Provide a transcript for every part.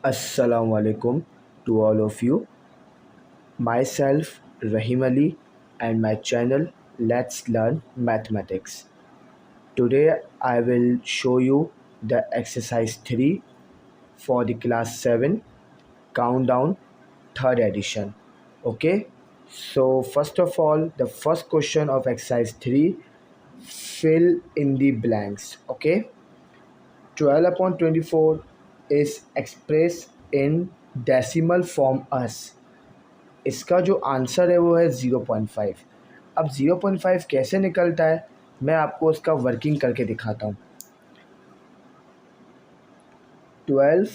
Assalamu alaikum to all of you. Myself Rahim Ali and my channel Let's Learn Mathematics. Today I will show you the exercise 3 for the class 7 countdown third edition. Okay? So first of all, the first question of exercise 3, fill in the blanks. Okay? 12 upon 24 is expressed in decimal form as, इसका जो answer है वो है 0.5। अब 0.5 कैसे निकलता है मैं आपको उसका वर्किंग करके दिखाता हूँ। 12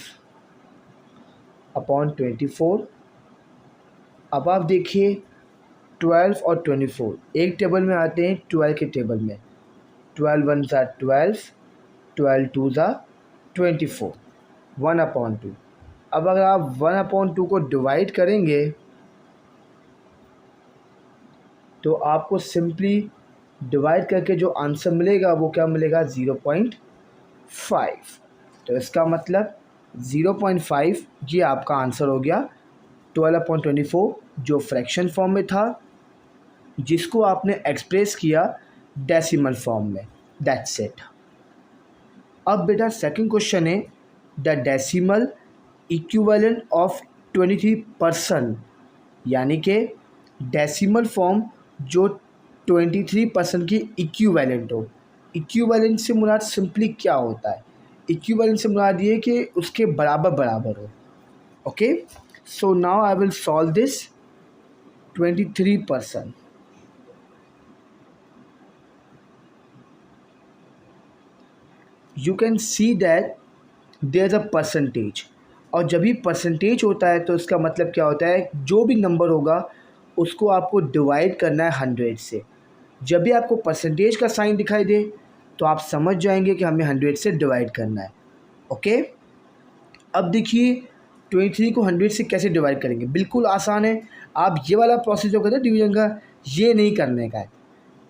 अपॉन 24। अब आप देखिए 12 और 24 एक टेबल में आते हैं, 12 के टेबल में 12 वन ज़ा 12, 12 टू ज़ा 24, 1/2। अब अगर आप 1/2 को डिवाइड करेंगे तो आपको सिंपली डिवाइड करके जो आंसर मिलेगा वो क्या मिलेगा, 0.5। तो इसका मतलब 0.5 ये आपका आंसर हो गया 12/24, जो फ्रैक्शन फॉर्म में था, जिसको आपने एक्सप्रेस किया डेसिमल फॉर्म में। That's it. अब बेटा सेकंड क्वेश्चन है, द डेसिमल इक्विवेलेंट ऑफ 23%, यानी कि डेसिमल फॉर्म जो 23% की इक्विवेलेंट हो। इक्विवेलेंट से मुराद सिंपली क्या होता है, इक्विवेलेंट से मुराद ये कि उसके बराबर बराबर हो। Okay, so now I will solve this. 23%, you can see that there is a percentage, और जब भी परसेंटेज होता है तो इसका मतलब क्या होता है, जो भी नंबर होगा उसको आपको डिवाइड करना है 100 से। जब भी आपको परसेंटेज का साइन दिखाई दे तो आप समझ जाएंगे कि हमें 100 से डिवाइड करना है। ओके, अब देखिए 23 को 100 से कैसे डिवाइड करेंगे, बिल्कुल आसान है। आप ये वाला प्रोसेस जो कहते हैं डिवीजन का, ये नहीं करने का है,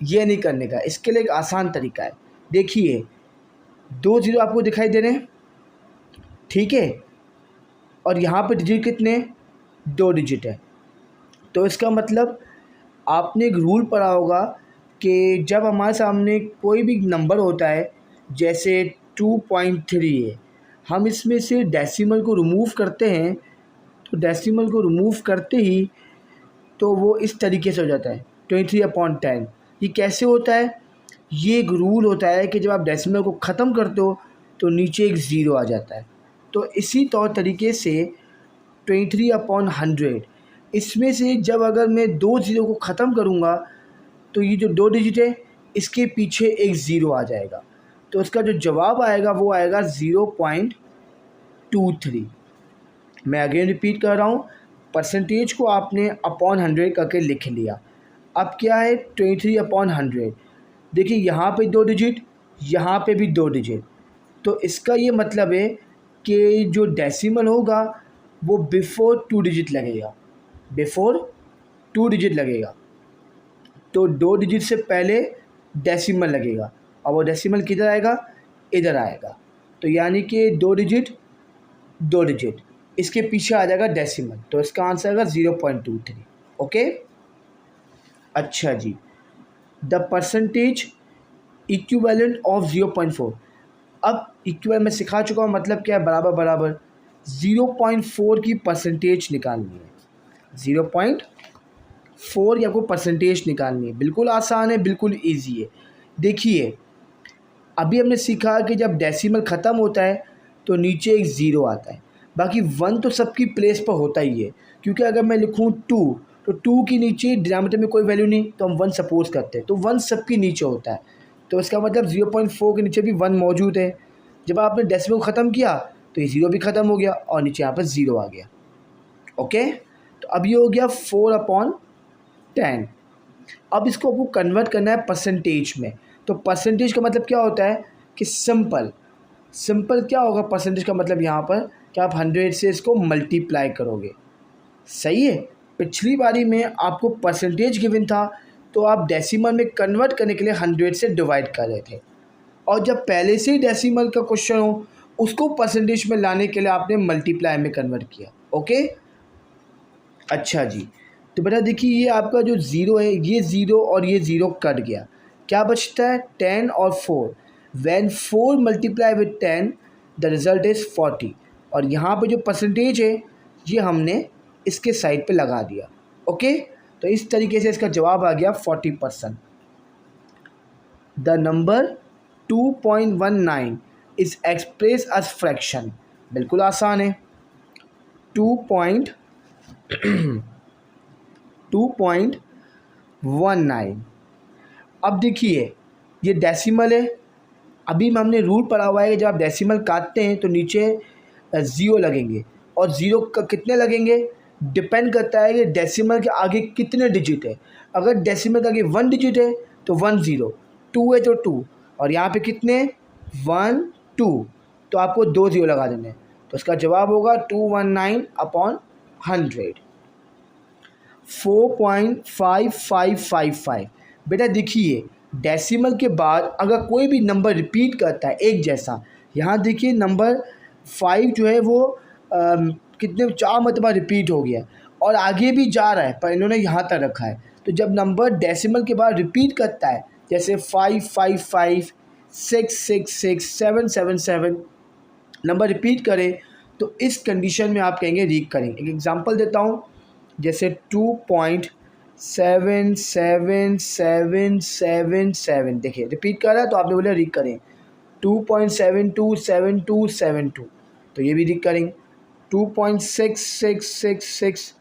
ये नहीं करने का। इसके लिए एक आसान तरीका है। देखिए 2 0 आपको दिखाई दे रहे हैं, ठीक है, और यहाँ पर डिजिट कितने, 2 डिजिट है। तो इसका मतलब आपने एक रूल पढ़ा होगा कि जब हमारे सामने कोई भी नंबर होता है, जैसे 2.3 है, हम इसमें से डेसिमल को रिमूव करते हैं, तो डेसिमल को रिमूव करते ही तो वो इस तरीके से हो जाता है 23/10। ये कैसे होता है, ये एक रूल होता है कि जब आप डेसिमल को ख़त्म करते हो तो नीचे एक ज़ीरो आ जाता है। तो इसी तौर तरीके से 23/100, इसमें से जब अगर मैं 2 ज़ीरो को ख़त्म करूँगा तो ये जो 2 डिजिट है इसके पीछे एक ज़ीरो आ जाएगा, तो इसका जो जवाब आएगा वो आएगा 0.23। मैं अगेन रिपीट कर रहा हूँ, परसेंटेज को आपने अपॉन 100 करके लिख लिया। अब क्या है 23/100, देखिए यहाँ पे 2 डिजिट, यहाँ पे भी 2 डिजिट, तो इसका ये मतलब है कि जो डेसिमल होगा वो बिफोर 2 डिजिट लगेगा, बिफोर 2 डिजिट लगेगा। तो 2 डिजिट से पहले डेसिमल लगेगा, और वो डेसिमल किधर आएगा, इधर आएगा। तो यानी कि 2 डिजिट 2 डिजिट, इसके पीछे आ जाएगा डेसिमल, तो इसका आंसर आएगा 0.23। ओके, अच्छा जी, द परसेंटेज इक्विवेलेंट ऑफ 0.4। अब इक्विवेलेंट मैं सिखा चुका हूँ, मतलब क्या है, बराबर बराबर। 0.4 की परसेंटेज निकालनी है, 0.4 या कोई परसेंटेज निकालनी है। बिल्कुल आसान है, बिल्कुल ईजी है। देखिए अभी हमने सीखा कि जब डेसिमल ख़त्म होता है तो नीचे एक ज़ीरो आता है, बाकी 1 तो सबकी प्लेस पर होता ही है, क्योंकि अगर मैं लिखूँ 2 तो 2 के नीचे डिनोमिनेटर में कोई वैल्यू नहीं, तो हम 1 सपोज करते हैं, तो 1 सबके नीचे होता है। तो इसका मतलब 0.4 के नीचे भी 1 मौजूद है। जब आपने डेसिमल को ख़त्म किया तो ये ज़ीरो भी ख़त्म हो गया और नीचे यहाँ पर ज़ीरो आ गया। ओके, तो अब ये हो गया 4/10। अब इसको आपको कन्वर्ट करना है परसेंटेज में। तो परसेंटेज का मतलब क्या होता है कि सिंपल क्या होगा परसेंटेज का मतलब यहाँ पर कि आप 100 से इसको मल्टीप्लाई करोगे। सही है, पिछली बारी में आपको परसेंटेज गिवन था तो आप डेसिमल में कन्वर्ट करने के लिए 100 से डिवाइड कर रहे थे, और जब पहले से ही डेसिमल का क्वेश्चन हो उसको परसेंटेज में लाने के लिए आपने मल्टीप्लाई में कन्वर्ट किया। ओके, अच्छा जी। तो बेटा देखिए ये आपका जो ज़ीरो है, ये ज़ीरो और ये ज़ीरो कट गया, क्या बचता है 10 और 4। When 4 multiply with 10 the result is 40। और यहाँ पे जो परसेंटेज है ये हमने इसके साइड पे लगा दिया। ओके, तो इस तरीके से इसका जवाब आ गया 40%। The number 2.19 is express as fraction. बिल्कुल आसान है। 2.19। अब देखिए ये डेसिमल है। अभी हमने रूल पढ़ा हुआ है कि जब आप डेसिमल काटते हैं तो नीचे ज़ीरो लगेंगे, और ज़ीरो कितने लगेंगे डिपेंड करता है कि डेसिमल के आगे कितने डिजिट है। अगर डेसिमल के आगे 1 डिजिट है तो 1 0, 2 है तो 2, और यहाँ पे कितने 1 2, तो आपको 2 0 लगा देने हैं। तो इसका जवाब होगा 219/100, 4.5555। बेटा देखिए डेसिमल के बाद अगर कोई भी नंबर रिपीट करता है एक जैसा, यहाँ देखिए नंबर 5 जो है वो कितने 4 मरतबा रिपीट हो गया और आगे भी जा रहा है, पर इन्होंने यहाँ तक रखा है। तो जब नंबर डेसिमल के बाद रिपीट करता है जैसे 555, 666, 777 नंबर रिपीट करें, तो इस कंडीशन में आप कहेंगे रीक करेंगे। एक एग्जांपल देता हूँ, जैसे 2.77777, देखिए रिपीट कर रहा है तो आपने बोला रीक करें। 2.727272, तो ये भी रीक करेंगे। 2.6666,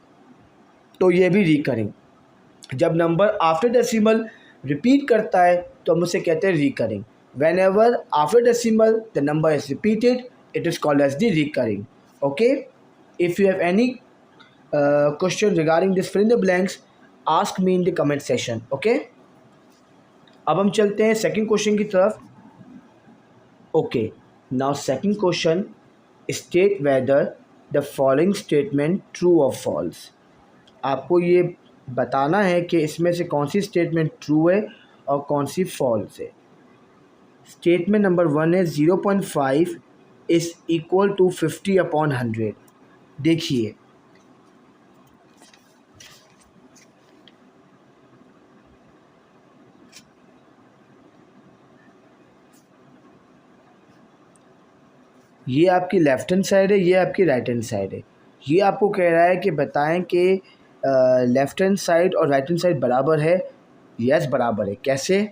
तो ये भी रीक करेंगे। जब नंबर आफ्टर डेसिमल रिपीट करता है तो हम उसे कहते हैं recurring. When ever after decimal the number is repeated it is called as the recurring. Okay, if you have any question regarding this fill in the blanks, ask me in the comment section. Okay, अब हम चलते हैं second question की तरफ। Okay, now second question, state whether the following statement true और false. आपको ये बताना है कि इसमें से कौन सी स्टेटमेंट ट्रू है और कौन सी फॉल्स है। स्टेटमेंट नंबर 1 है 0.5 इज़ इक्वल टू 50/100। देखिए ये आपकी लेफ्ट हैंड साइड है, ये आपकी राइट हैंड साइड है। ये आपको कह रहा है कि बताएं कि लेफ्ट हैंड साइड और राइट हैंड साइड बराबर है। यस बराबर है। कैसे?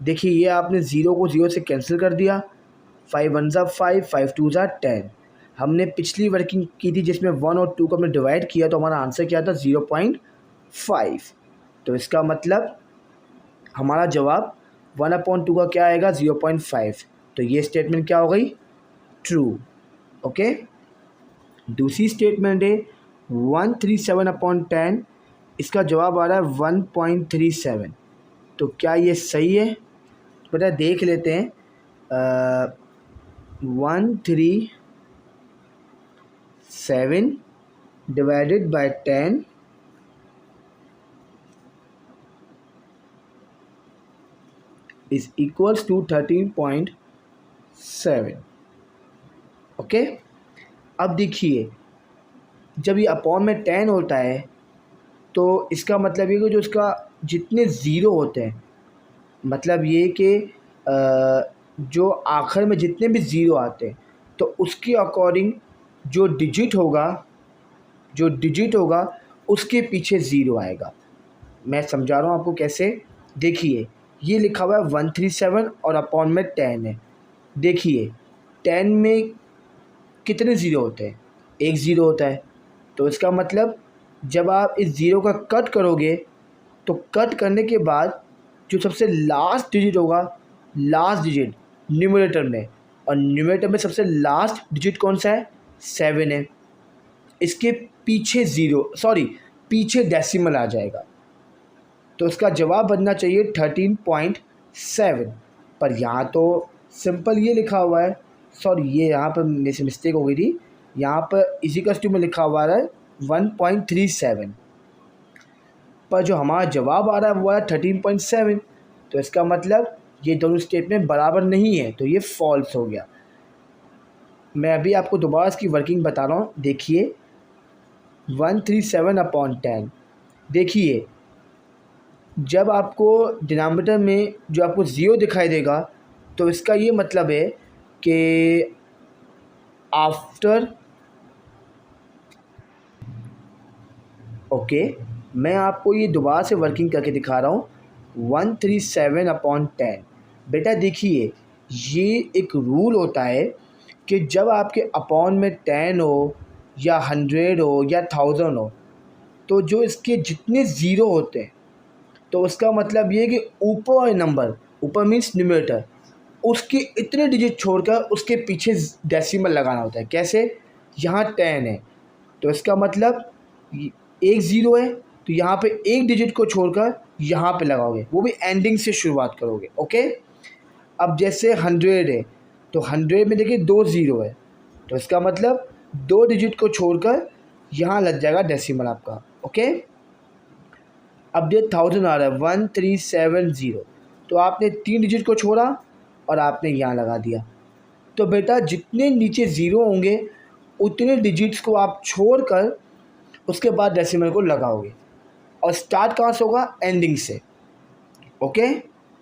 देखिए ये आपने ज़ीरो को ज़ीरो से कैंसिल कर दिया, 5 1 ज़ा 5, 5 2 ज़ा 10। हमने पिछली वर्किंग की थी जिसमें 1 और 2 को हमने डिवाइड किया, तो हमारा आंसर क्या था 0.5। तो इसका मतलब हमारा जवाब 1/2 का क्या आएगा 0.5। तो ये स्टेटमेंट क्या हो गई ट्रू। ओके, दूसरी स्टेटमेंट है 137/10, इसका जवाब आ रहा है 1.37। तो क्या ये सही है? बेटा देख लेते हैं। 137 divided by 10 is equals to 13.7। Okay, अब देखिए जब ये अपॉन में 10 होता है तो इसका मतलब ये कि जो इसका जितने ज़ीरो होते हैं, मतलब ये कि जो आखिर में जितने भी ज़ीरो आते हैं तो उसके अकॉर्डिंग जो डिजिट होगा उसके पीछे ज़ीरो आएगा। मैं समझा रहा हूँ आपको कैसे। देखिए ये लिखा हुआ है 137 और अपॉन में 10 है। देखिए 10 में कितने ज़ीरो होते हैं? एक ज़ीरो होता है। तो इसका मतलब जब आप इस ज़ीरो का कट करोगे तो कट करने के बाद जो सबसे लास्ट डिजिट होगा, लास्ट डिजिट न्यूमरेटर में, और न्यूमरेटर में सबसे लास्ट डिजिट कौन सा है 7 है। इसके पीछे पीछे डेसिमल आ जाएगा। तो इसका जवाब बनना चाहिए 13.7। पर यहाँ तो सिंपल ये लिखा हुआ है, ये यहाँ पर मेरे से मिस्टेक हो गई थी। यहाँ पर इजिकल्स टू में लिखा हुआ है 1.37, पर जो हमारा जवाब आ रहा है वो है 13.7। तो इसका मतलब ये दोनों स्टेटमेंट बराबर नहीं है, तो ये फॉल्स हो गया। मैं अभी आपको दोबारा इसकी वर्किंग बता रहा हूँ। देखिए 137/10। देखिए जब आपको डिनोमिनेटर में जो आपको ज़ीरो दिखाई देगा तो इसका ये मतलब है कि आफ्टर, ओके, मैं आपको ये दोबारा से वर्किंग करके दिखा रहा हूँ। 137/10। बेटा देखिए ये एक रूल होता है कि जब आपके अपॉन में 10 हो या 100 हो या 1000 हो, तो जो इसके जितने ज़ीरो होते हैं तो उसका मतलब ये है कि ऊपर वाले नंबर, ऊपर मीन्स न्यूमरेटर, उसके इतने डिजिट छोड़कर उसके पीछे डेसिमल लगाना होता है। कैसे? यहाँ 10 है तो इसका मतलब एक ज़ीरो है तो यहाँ पे एक डिजिट को छोड़कर यहाँ पे लगाओगे, वो भी एंडिंग से शुरुआत करोगे। ओके, अब जैसे 100 है तो 100 में देखिए 2 ज़ीरो है तो इसका मतलब 2 डिजिट को छोड़कर यहाँ लग जाएगा डेसिमल आपका। ओके, अब ये 1000 आ रहा है 1370, तो आपने 3 डिजिट को छोड़ा और आपने यहाँ लगा दिया। तो बेटा जितने नीचे ज़ीरो होंगे उतने डिजिट्स को आप छोड़कर उसके बाद डेसिमल को लगाओगे और स्टार्ट कहाँ से होगा? एंडिंग से। Okay,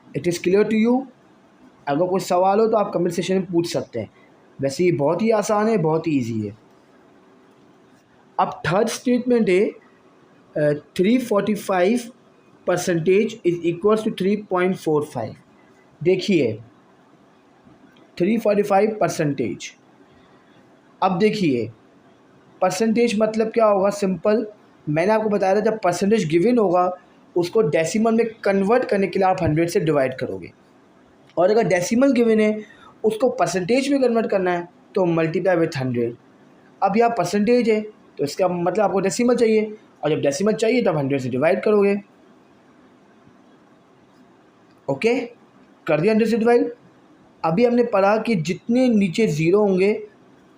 it is clear to you? अगर कोई सवाल हो तो आप कमेंट सेक्शन में पूछ सकते हैं। वैसे ये बहुत ही आसान है, बहुत ही ईजी है। अब थर्ड स्टेटमेंट है 345% इज इक्वल्स टू 3.45। देखिए 345%। अब देखिए परसेंटेज मतलब क्या होगा? सिंपल, मैंने आपको बताया था जब परसेंटेज गिवन होगा उसको डेसिमल में कन्वर्ट करने के लिए आप 100 से डिवाइड करोगे, और अगर डेसिमल गिवन है उसको परसेंटेज में कन्वर्ट करना है तो मल्टीप्लाई विथ 100। अब यहाँ परसेंटेज है तो इसका मतलब आपको डेसिमल चाहिए, और जब डेसिमल चाहिए तब 100 से डिवाइड करोगे। ओके, कर दिया 100 से डिवाइड। अभी हमने पढ़ा कि जितने नीचे ज़ीरो होंगे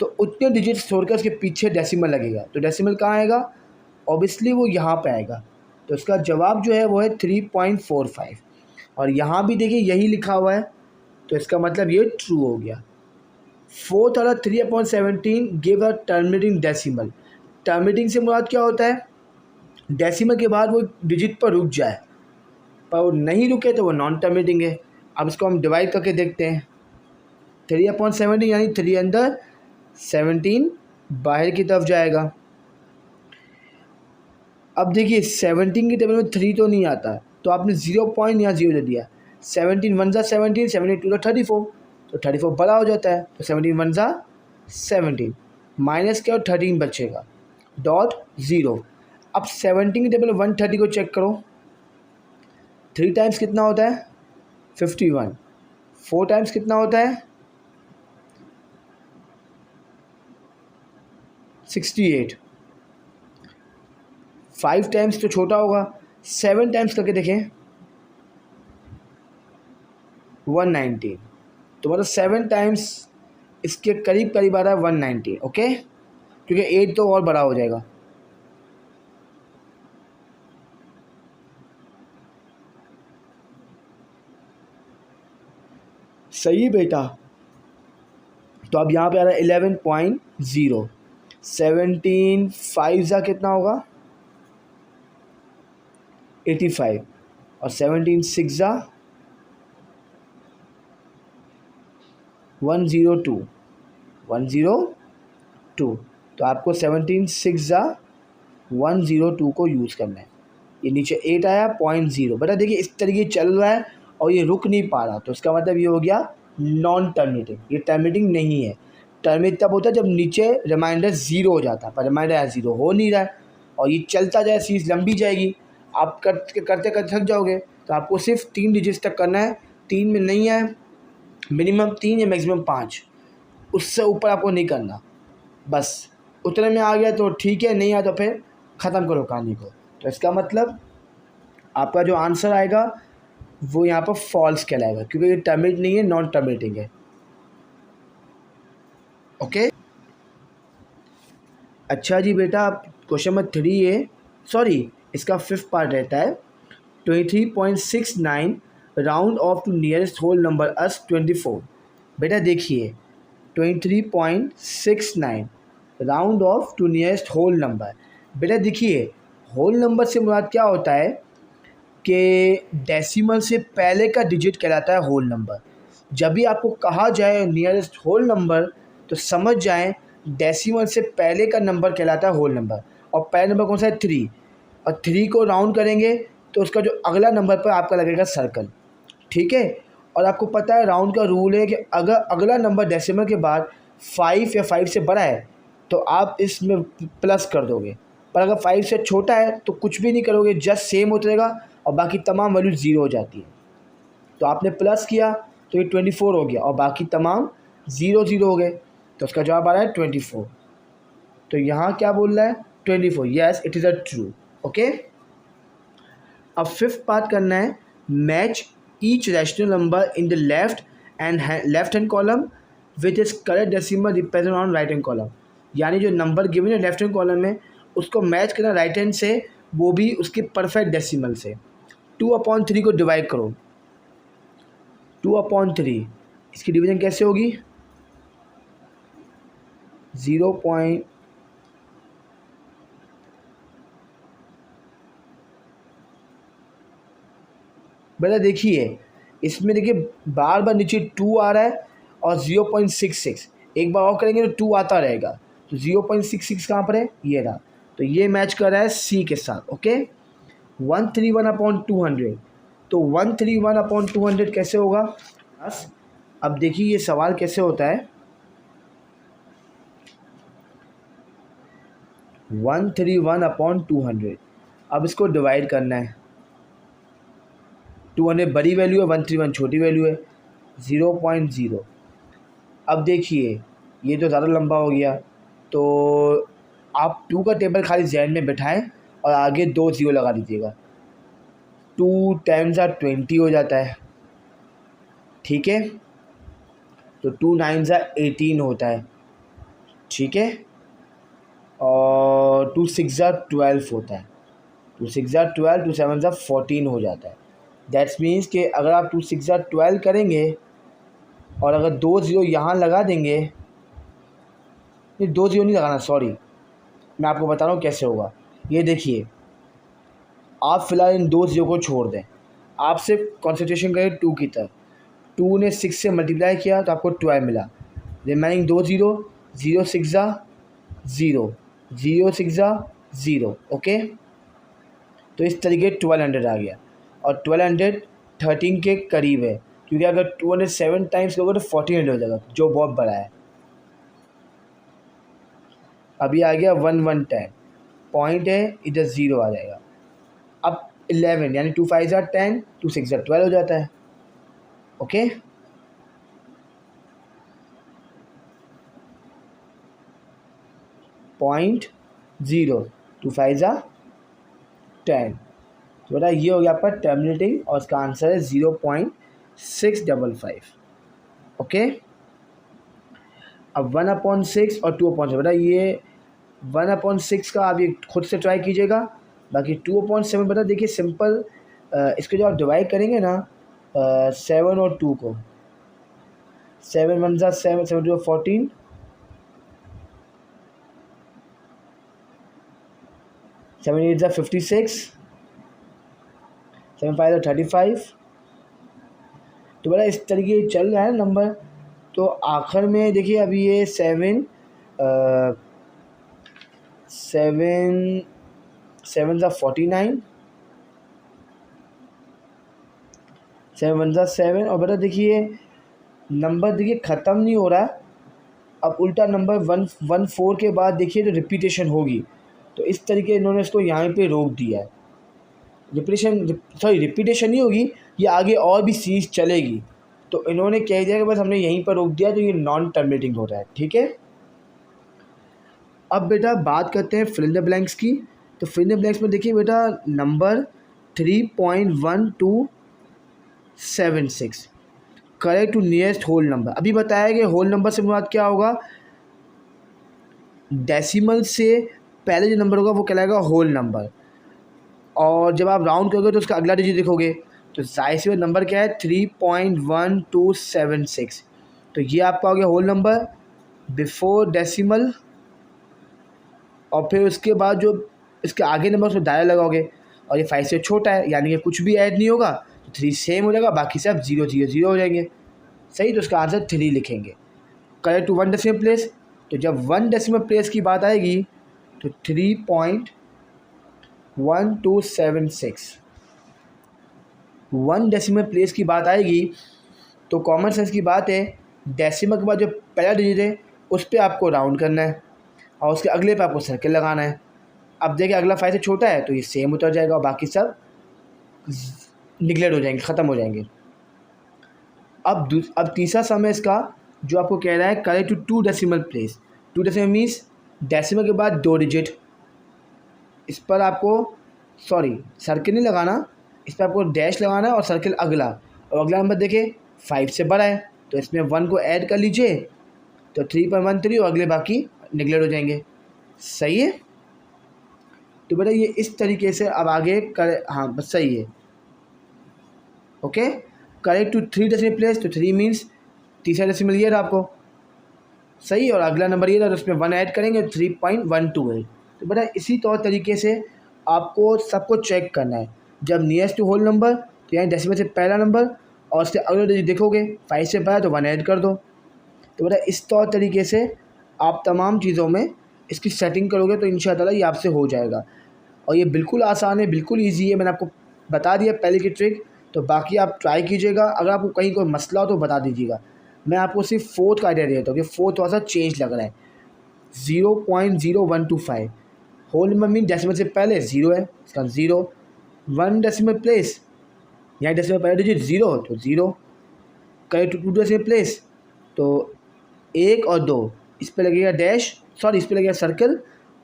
तो उतने डिजिट्स छोड़कर उसके पीछे डेसिमल लगेगा, तो डेसिमल कहाँ आएगा? ऑब्वियसली वो यहाँ पे आएगा। तो इसका जवाब जो है वो है 3.45, और यहाँ भी देखिए यही लिखा हुआ है तो इसका मतलब ये ट्रू हो गया। फोर्थ वाला 3/17 give a terminating decimal. Terminating से मुराद क्या होता है? डेसिमल के बाद वो डिजिट पर रुक जाए, पर वो नहीं रुके तो वो नॉन टर्मिनेटिंग है। अब इसको हम डिवाइड करके देखते हैं। 3/17 यानी 3 अंदर 17 बाहर की तरफ जाएगा। अब देखिए 17 की टेबल में 3 तो नहीं आता, तो आपने 0 पॉइंट यहाँ 0 दे दिया। 17 1 ज़ा 17, 17 2 ज़ा 34, तो 34 बड़ा हो जाता है, तो 17 1 ज़ा 17 माइनस के और 13 बचेगा डॉट 0। अब 17 की टेबल में 130 को चेक करो, 3 टाइम्स कितना होता है? 51। 4 टाइम्स कितना होता है? 68। 5 टाइम्स तो छोटा होगा, 7 टाइम्स करके देखें 190, तो मतलब 7 टाइम्स इसके करीब करीब आ रहा है 190। ओके, क्योंकि 8 तो और बड़ा हो जाएगा। सही बेटा, तो अब यहाँ पे आ रहा है 11.0। 17 5 ज़ा कितना होगा? 85, और 17 6 ज़ा 102, 102। तो आपको 17 6 ज़ा 102 को यूज़ करना है। ये नीचे 8 आया 0.0। बेटा देखिए इस तरीके चल रहा है और ये रुक नहीं पा रहा, तो इसका मतलब ये हो गया नॉन टर्मिनेटिंग। ये टर्मिनेटिंग नहीं है। टर्मिनेट तब होता है जब नीचे रिमाइंडर 0 हो जाता है, पर रिमाइंडर यहाँ 0 हो नहीं रहा है और ये चलता जाए, सीरीज लंबी जाएगी, आप करते करते थक जाओगे। तो आपको सिर्फ 3 डिजिट्स तक करना है। 3 में नहीं है, मिनिमम 3 या मैक्सिमम 5, उससे ऊपर आपको नहीं करना। बस उतने में आ गया तो ठीक है, नहीं आया तो फिर ख़त्म करो कहानी को। तो इसका मतलब आपका जो आंसर आएगा वो यहाँ पर फॉल्स कहलाएगा, क्योंकि ये टर्मिनेट नहीं है, नॉन टर्मिनेटिंग है। ओके, अच्छा जी बेटा, क्वेश्चन नंबर 3 है, सॉरी इसका 5th पार्ट रहता है 23.69 round off to nearest whole number as 24। बेटा देखिए 23.69 round off to nearest whole number. बेटा देखिए, होल नंबर से मुराद क्या होता है कि डेसिमल से पहले का डिजिट कहलाता है होल नंबर। जब भी आपको कहा जाए नियरेस्ट होल नंबर तो समझ जाएं डेसिमल से पहले का नंबर कहलाता है होल नंबर। और पहला नंबर कौन सा है? 3। और 3 को राउंड करेंगे तो उसका जो अगला नंबर पर आपका लगेगा सर्कल, ठीक है। और आपको पता है राउंड का रूल है कि अगर अगला नंबर डेसिमल के बाद 5 या 5 से बड़ा है तो आप इसमें प्लस कर दोगे, पर अगर 5 से छोटा है तो कुछ भी नहीं करोगे, जस्ट सेम होता रहेगा और बाकी तमाम वैल्यू 0 हो जाती है। तो आपने प्लस किया तो ये 24 हो गया और बाकी तमाम 0 0 हो गए, तो उसका जवाब आ रहा है 24। तो यहाँ क्या बोल रहा है? 24। Yes, it is a true. Okay, अब फिफ्थ पार्ट करना है, match each rational number in the left hand column which is correct decimal represent on right hand column. यानी जो नंबर गिवन है लेफ्ट हैंड कॉलम में उसको match करना right hand से, वो भी उसके परफेक्ट डेसिमल से। 2/3 को डिवाइड करो, 2/3 इसकी डिवीजन कैसे होगी? 0. बेटा देखिए, इसमें देखिए बार बार नीचे 2 आ रहा है और 0.66, एक बार और करेंगे तो 2 आता रहेगा, तो 0.66 कहाँ पर है? ये रहा। तो ये मैच कर रहा है सी के साथ। ओके, 131/200, तो 131/200 कैसे होगा? अब देखिए ये सवाल कैसे होता है। 131/200, अब इसको डिवाइड करना है। 200 बड़ी वैल्यू है, 131 छोटी वैल्यू है, 0.0। अब देखिए ये तो ज़्यादा लंबा हो गया, तो आप 2 का टेबल खाली जहन में बैठाएं और आगे 2 0 लगा दीजिएगा। 2 टाइम्स 20 हो जाता है, ठीक है। तो 2 9 18 होता है, ठीक है। और 2 6 12 होता है, 2 6 12, 2 7 14 हो जाता है। दैट्स मीन्स कि अगर आप 2 6 12 करेंगे और अगर 2 0 यहाँ लगा देंगे, नहीं 2 0 नहीं लगाना, सॉरी, मैं आपको बता रहा हूँ कैसे होगा। ये देखिए, आप फ़िलहाल इन 2 0 को छोड़ दें, आप सिर्फ कॉन्सेंट्रेशन करें 2 की तरफ। 2 ने 6 से मल्टीप्लाई किया तो आपको 12 मिला, रिमेनिंग 2 0, 0 6 0, 0 6 0। ओके, तो इस तरीके 1200 आ गया और 1200 13 के करीब है, क्योंकि अगर 207 टाइम्स करोगे तो 1400 हो जाएगा, जो बहुत बड़ा है। अभी आ गया 1110, पॉइंट है इधर 0 आ जाएगा। अब 11 यानी 2 5 10, 2 6 12 हो जाता है। ओके, पॉइंट 0, 2 5 10, तो बेटा ये हो गया आपका टर्मिनेटिंग और इसका आंसर है 0.655। ओके, अब 1/6 और 2/7, बेटा ये 1/6 का आप ये खुद से ट्राई कीजिएगा। बाकी 2/7 बेटा देखिए सिंपल, इसको जब आप डिवाइड करेंगे ना 7 और 2 को, 7 1 7, 7 2 14, 7 8 56, 7 5 35। तो बेटा इस तरीके चल रहा है नंबर। तो आखिर में देखिए अभी ये 7 7 49, 7 1 7। और बेटा देखिए नंबर देखिए ख़त्म नहीं हो रहा, अब उल्टा नंबर 114 के बाद देखिए तो रिपीटेशन होगी, तो इस तरीके इन्होंने इसको यहाँ पे रोक दिया है। रिपीटेशन नहीं होगी, ये आगे और भी सीरीज चलेगी, तो इन्होंने कह दिया कि बस हमने यहीं पर रोक दिया, तो ये नॉन टर्मिनेटिंग हो रहा है, ठीक है। अब बेटा बात करते हैं फिल इन द ब्लैंक्स की। तो फिल इन द ब्लैंक्स में देखिए बेटा number 3.1276 correct to nearest whole number. अभी बताया कि होल नंबर से मुराद क्या होगा, डेसिमल से पहले जो नंबर होगा वो कहलाएगा होल नंबर, और जब आप राउंड करोगे तो उसका अगला डिजिट देखोगे, तो जाहिर सी नंबर क्या है 3.1276, तो ये आपका हो गया होल नंबर। बिफोर डेसिमल, और फिर उसके बाद जो इसके आगे नंबर उसमें दायरा लगाओगे, और ये 5 से छोटा है यानी कि कुछ भी ऐड नहीं होगा, तो 3 सेम हो जाएगा, बाकी सब 0 0 0 हो जाएंगे। सही, तो उसका आंसर 3 लिखेंगे। करेक्ट टू 1 डेसिमल प्लेस, तो जब 1 डेसिमल प्लेस की बात आएगी तो 3.1276। 1 डेसिमल प्लेस की बात आएगी तो कॉमन सेंस की बात है, डेसिमल के बाद जो पहला डिजिट है उस पर आपको राउंड करना है और उसके अगले पे आपको सर्कल लगाना है। अब देखिए अगला 5 से छोटा है तो ये सेम उतर जाएगा और बाकी सब निगलेक्ट हो जाएंगे, ख़त्म हो जाएंगे। अब तीसरा सम है इसका, जो आपको कह रहा है correct to 2 decimal place. 2 decimal means decimal के बाद 2 डिजिट। इस पर आपको सर्किल नहीं लगाना, इस पर आपको डैश लगाना है और सर्किल अगला, और अगला नंबर देखिए 5 से बड़ा है तो इसमें 1 को ऐड कर लीजिए, तो 3.13 और अगले बाकी निगलेक्ट हो जाएंगे। सही है, तो बेटा ये इस तरीके से अब आगे कर, हाँ बस सही है। Okay, correct to 3 decimal place, तो 3 मीन्स तीसरा डेसिमल ये रहा आपको, सही, और अगला नंबर ये रहा तो उसमें 1 ऐड करेंगे 3.128। तो बेटा इसी तौर तरीके से आपको सबको चेक करना है। जब नियरेस्ट टू होल नंबर तो यानी डेसिमल से पहला नंबर और उसके अगले डिजिट देखोगे 5 से बड़ा तो 1 ऐड कर दो। तो बेटा इस तौर तरीके से आप तमाम चीज़ों में इसकी सेटिंग करोगे तो इंशाअल्लाह ये आपसे हो जाएगा। और ये बिल्कुल आसान है, बिल्कुल ईजी है, मैंने आपको बता दिया पहले की ट्रिक, तो बाकी आप ट्राई कीजिएगा। अगर आपको कहीं कोई मसला हो तो बता दीजिएगा। मैं आपको सिर्फ 4th का आइडिया देता हूँ कि 4th थोड़ा सा चेंज लग रहा है। 0.0125 होल नंबर मीन डेसिमल से पहले 0 है, इसका 0। 1 डेसिमल प्लेस, यहाँ डेसिमल पहले डिजिट 0 तो 0। करेक्ट टू 2 डेसिमल प्लेस, तो 1 और 2 इस पर लगेगा डैश, इस पर लगेगा सर्कल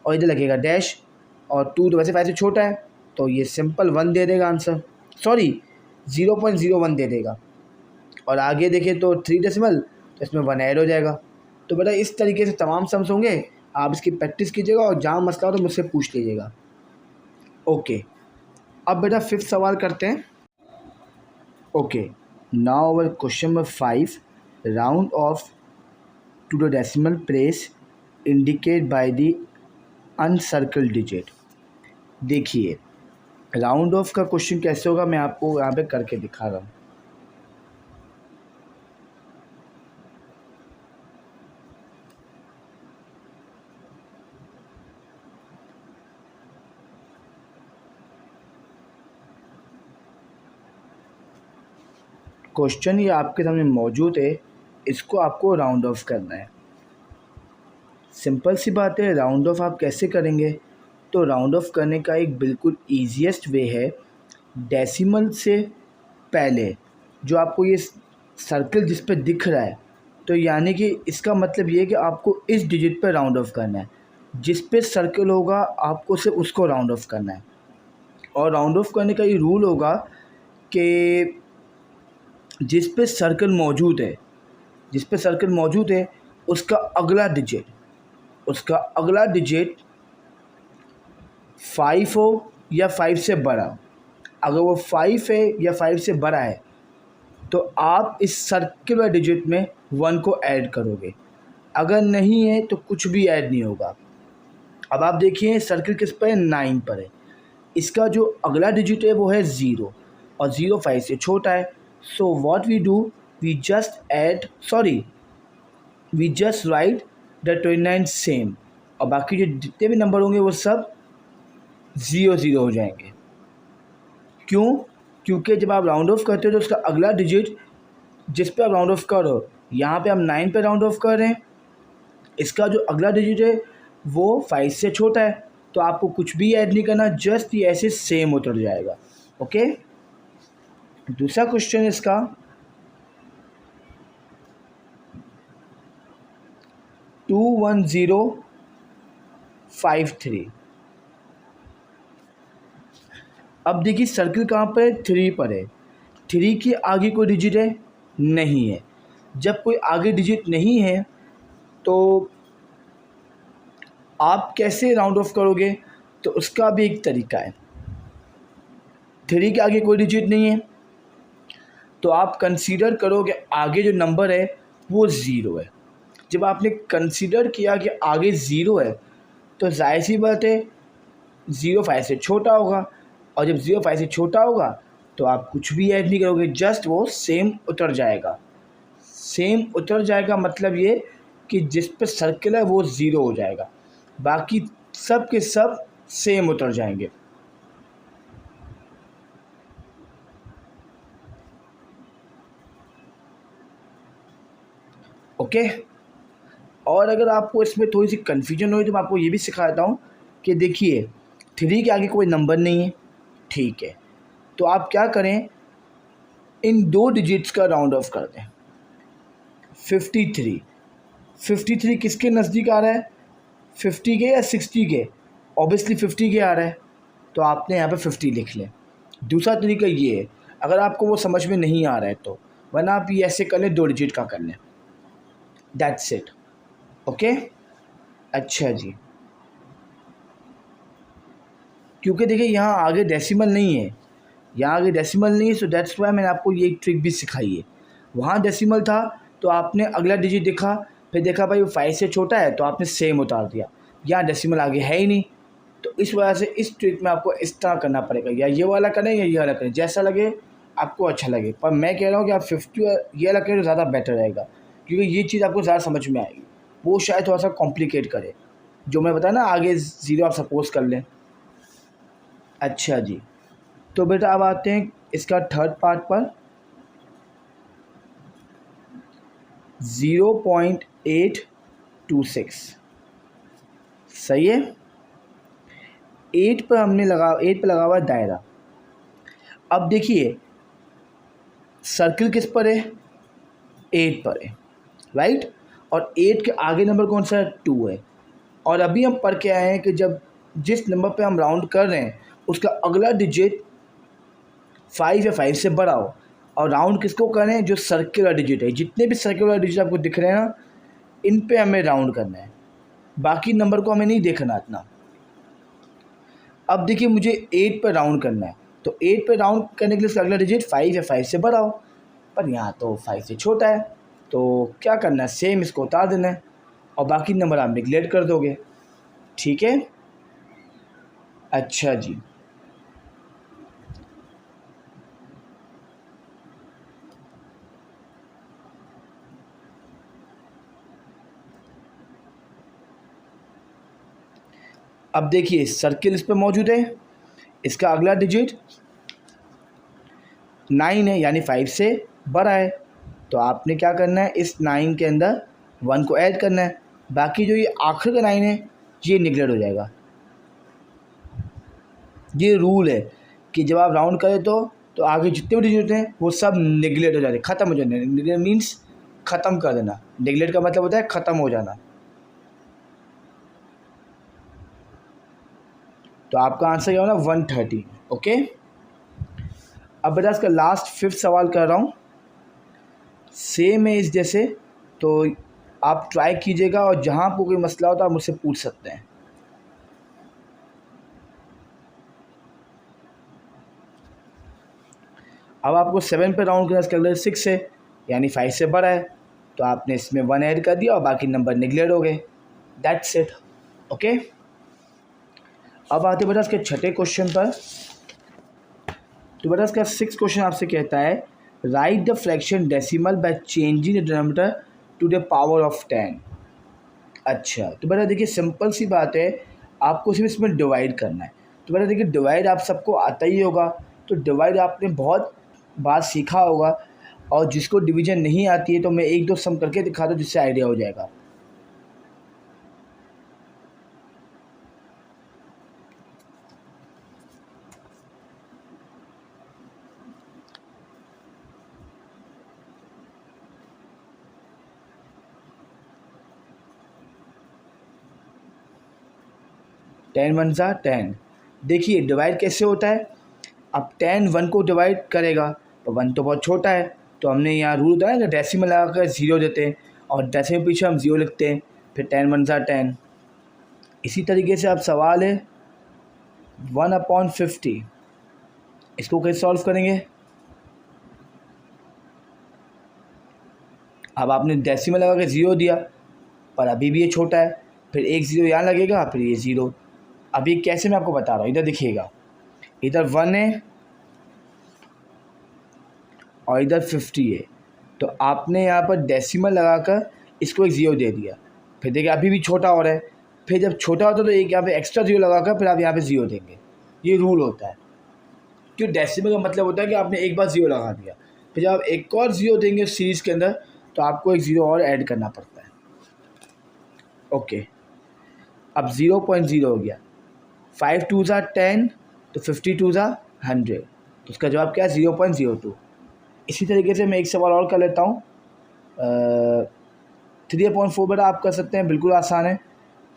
और इधर लगेगा डैश, और 2 तो वैसे 5 से छोटा है तो ये सिंपल 1 दे देगा आंसर, 0.01 दे देगा। और आगे देखें तो 3 डेसिमल तो इसमें 1 ऐड हो जाएगा। तो बेटा इस तरीके से तमाम सम्स होंगे, आप इसकी प्रैक्टिस कीजिएगा और जहाँ मसला हो तो मुझसे पूछ लीजिएगा। ओके, अब बेटा 5th सवाल करते हैं। Okay, now our question number 5, round off to the decimal place indicate by the uncircle digit. देखिए राउंड ऑफ का क्वेश्चन कैसे होगा मैं आपको यहाँ पे करके दिखा रहा हूँ। क्वेश्चन ये आपके सामने मौजूद है, इसको आपको राउंड ऑफ करना है। सिंपल सी बात है, राउंड ऑफ आप कैसे करेंगे? तो राउंड ऑफ करने का एक बिल्कुल ईजीएस्ट वे है, डेसिमल से पहले जो आपको ये सर्कल जिस पे दिख रहा है, तो यानी कि इसका मतलब ये है कि आपको इस डिजिट पे राउंड ऑफ करना है। जिस पे सर्कल होगा आपको सिर्फ उसको राउंड ऑफ करना है। और राउंड ऑफ करने का ये रूल होगा कि जिस पे सर्कल मौजूद है उसका अगला डिजिट 5 हो या 5 से बड़ा। अगर वो 5 है या 5 से बड़ा है तो आप इस सर्कल वाले डिजिट में 1 को ऐड करोगे, अगर नहीं है तो कुछ भी ऐड नहीं होगा। अब आप देखिए सर्कल किस पर है, 9 पर है। इसका जो अगला डिजिट है वो है 0 और 0 5 से छोटा है। So what we do, we just write the 29 same, और बाकी जो जितने भी नंबर होंगे वो सब 0 0 हो जाएंगे। क्यों? क्योंकि जब आप राउंड ऑफ करते हो तो उसका अगला डिजिट जिस पे आप राउंड ऑफ कर रहे हो, यहाँ पे हम 9 पे राउंड ऑफ कर रहे हैं, इसका जो अगला डिजिट है वो 5 से छोटा है, तो आपको कुछ भी ऐड नहीं करना, जस्ट ये ऐसे सेम उतर जाएगा। ओके, दूसरा क्वेश्चन इसका 21053। अब देखिए सर्कल कहाँ पर है, 3 पर है। 3 के आगे कोई डिजिट है नहीं है। जब कोई आगे डिजिट नहीं है तो आप कैसे राउंड ऑफ करोगे, तो उसका भी एक तरीका है। 3 के आगे कोई डिजिट नहीं है तो आप कंसीडर करो कि आगे जो नंबर है वो 0 है। जब आपने कंसिडर किया कि आगे ज़ीरो है तो जाहिर सी बात है 0 5 से छोटा होगा, और जब 0 5 से छोटा होगा तो आप कुछ भी ऐड नहीं करोगे, जस्ट वो सेम उतर जाएगा। सेम उतर जाएगा मतलब ये कि जिस पे सर्किल है वो ज़ीरो हो जाएगा, बाकी सब के सब सेम उतर जाएंगे। ओके। और अगर आपको इसमें थोड़ी सी कन्फ्यूजन हो तो मैं आपको ये भी सिखाता हूँ कि देखिए 3 के आगे कोई नंबर नहीं है, ठीक है, तो आप क्या करें, इन 2 डिजिट्स का राउंड ऑफ कर दें। 53 53 किसके नज़दीक आ रहा है, 50 के या 60 के? ऑब्वियसली 50 के आ रहा है, तो आपने यहाँ पे 50 लिख लें। दूसरा तरीका ये है, अगर आपको वो समझ में नहीं आ रहा है तो वरना आप ये ऐसे कर लें, 2 डिजिट का कर लें, दैट्स इट। ओके। अच्छा जी, क्योंकि देखिए यहाँ आगे डेसिमल नहीं है, यहाँ आगे डेसिमल नहीं है, सो दैट्स वाई मैंने आपको ये ट्रिक भी सिखाई है। वहाँ डेसिमल था तो आपने अगला डिजिट देखा, फिर देखा भाई वो 5 से छोटा है तो आपने सेम उतार दिया, यहाँ डेसिमल आगे है ही नहीं, तो इस वजह से इस ट्रिक में आपको इस तरह करना पड़ेगा, या ये वाला करें या ये वाला करें, जैसा लगे आपको अच्छा लगे। पर मैं कह रहा हूँ कि आप 50 ये वाला करें तो ज़्यादा बेटर रहेगा, क्योंकि ये चीज़ आपको ज़्यादा समझ में आएगी। वो शायद थोड़ा सा कॉम्प्लिकेट करे, जो मैं बताया ना आगे ज़ीरो आप सपोज कर लें। अच्छा जी, तो बेटा अब आते हैं इसका थर्ड पार्ट पर। 0.826 सही है। 8 पर लगा हुआ दायरा। अब देखिए सर्किल किस पर है, 8 पर है, राइट, और 8 के आगे नंबर कौन सा है, 2 है। और अभी हम पढ़ के आए हैं कि जब जिस नंबर पे हम राउंड कर रहे हैं उसका अगला डिजिट 5 या 5 से बड़ा हो, और राउंड किसको कर रहे हैं, जो सर्कुलर डिजिट है। जितने भी सर्कुलर डिजिट आपको दिख रहे हैं ना, इन पे हमें राउंड करना है, बाकी नंबर को हमें नहीं देखना इतना। अब देखिए मुझे 8 पर राउंड करना है, तो 8 पर राउंड करने के लिए इसका अगला डिजिट 5 या 5 से बड़ा हो, पर यहाँ तो 5 से छोटा है, तो क्या करना है, सेम इसको उतार देना है और बाकी नंबर आप निगलेक्ट कर दोगे, ठीक है। अच्छा जी, अब देखिए सर्किल इस पर मौजूद है, इसका अगला डिजिट 9 है, यानी 5 से बड़ा है, तो आपने क्या करना है, इस 9 के अंदर 1 को ऐड करना है, बाकी जो ये आखिर का 9 है ये निगलेक्ट हो जाएगा। ये रूल है कि जब आप राउंड करें तो आगे जितने भी डिजिट हैं वो सब निगलेक्ट हो जाते हैं, ख़त्म हो जाते हैं। निगलेक्ट मीन्स ख़त्म कर देना, निगलेक्ट का मतलब होता है ख़त्म हो जाना। तो आपका आंसर क्या होना, 130। ओके। अब बेटा इसका लास्ट 5th सवाल कर रहा हूँ, सेम है इस जैसे, तो आप ट्राई कीजिएगा और जहाँ आपको कोई मसला हो तो आप मुझसे पूछ सकते हैं। अब आपको 7 पे राउंड करना, इसका अगला 6 है, यानी 5 से बड़ा है, तो आपने इसमें 1 ऐड कर दिया और बाकी नंबर निगलेक्ट हो गए, दैट्स इट। ओके। अब आते बेटा इसके छठे क्वेश्चन पर। तो बेटा इसका 6th क्वेश्चन आपसे कहता है, write the fraction decimal by changing the denominator to the power of 10। अच्छा, तो बेटा देखिए सिंपल सी बात है, आपको सिर्फ इसमें डिवाइड करना है। तो बेटा देखिए डिवाइड आप सबको आता ही होगा, तो डिवाइड आपने बहुत बात सीखा होगा, और जिसको डिवीजन नहीं आती है तो मैं 1-2 सम करके दिखा दूँ जिससे आइडिया हो जाएगा। टेन 1 ज़ा 10। देखिए डिवाइड कैसे होता है, अब 10 1 को डिवाइड करेगा तो 1 तो बहुत छोटा है, तो हमने यहाँ रूल बताया कि डेसिमल लगाकर 0 देते हैं और डेसिमल पीछे हम 0 लिखते हैं, फिर 10 1 ज़ा 10। इसी तरीके से अब सवाल है 1/50, इसको कैसे सॉल्व करेंगे। अब आपने डेसिमल लगा के 0 दिया, पर अभी भी ये छोटा है, फिर एक ज़ीरो यहाँ लगेगा, फिर ये ज़ीरो। अभी कैसे मैं आपको बता रहा हूँ, इधर दिखिएगा, इधर 1 है और इधर 50 है, तो आपने यहाँ पर डेसिमल लगाकर इसको एक ज़ीरो दे दिया, फिर देखिए अभी भी छोटा हो रहा है, फिर जब छोटा होता है तो एक यहाँ पे एक्स्ट्रा ज़ीरो लगाकर फिर आप यहाँ पे ज़ीरो देंगे। ये रूल होता है, क्यों डेसिमल का मतलब होता है कि आपने एक बार ज़ीरो लगा दिया, फिर जब आप एक और ज़ीरो देंगे सीरीज़ के अंदर तो आपको एक ज़ीरो और ऐड करना पड़ता है। ओके, अब 0.0 हो गया, 5 2 ज़ा 10, तो 50 2 ज़ा 100, तो उसका जवाब क्या है 0.02। इसी तरीके से मैं एक सवाल और कर लेता हूँ, 3/4 बेटा आप कर सकते हैं, बिल्कुल आसान है,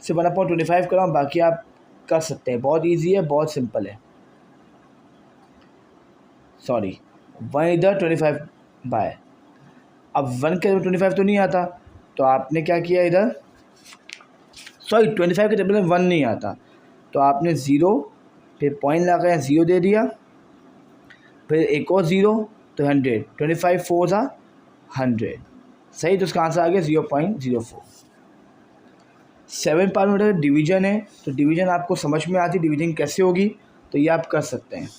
सिर्फ 1/25 कर रहा हूँ, बाकी आप कर सकते हैं, बहुत इजी है, बहुत सिंपल है। सॉरी, 1 इधर 25 बाय, अब 1 के 25 तो नहीं आता, तो आपने क्या किया इधर, सॉरी 25 के टेबल में 1 नहीं आता, तो आपने ज़ीरो फिर पॉइंट लगा यहाँ ज़ीरो दे दिया, फिर एक और ज़ीरो, तो 100, 25 4 ज़ा 100, सही, तो उसका आंसर आ गया 0.04। 7 पार्ट में डिवीजन है, तो डिवीजन आपको समझ में आती है डिवीजन कैसे होगी, तो ये आप कर सकते हैं।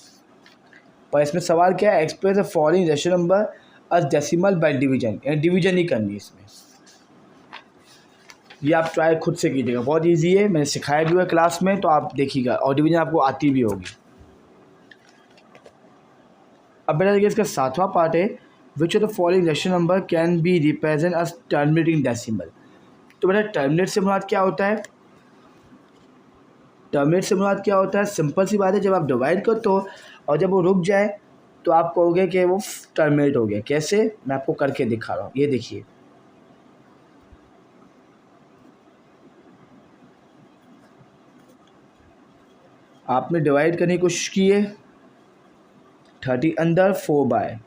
पर इसमें सवाल क्या है, express the following rational number as decimal by division, यानी डिवीजन ही करनी है इसमें। ये आप ट्राई खुद से कीजिएगा, बहुत इजी है, मैंने सिखाया भी हुआ क्लास में, तो आप देखिएगा, और डिवीजन आपको आती भी होगी। अब बेटा देखिए इसका 7वां पार्ट है, which of the following rational number can be represent as terminating decimal. तो बेटा टर्मिनेट से मुराद क्या होता है, टर्मिनेट से मुराद क्या होता है, सिंपल सी बात है, जब आप डिवाइड करते हो और जब वो रुक जाए तो आप कहोगे कि वो टर्मिनेट हो गया। कैसे, मैं आपको करके दिखा रहा हूँ, ये देखिए, आपने डिवाइड करने की कोशिश की है, 30 अंदर 4 बाय,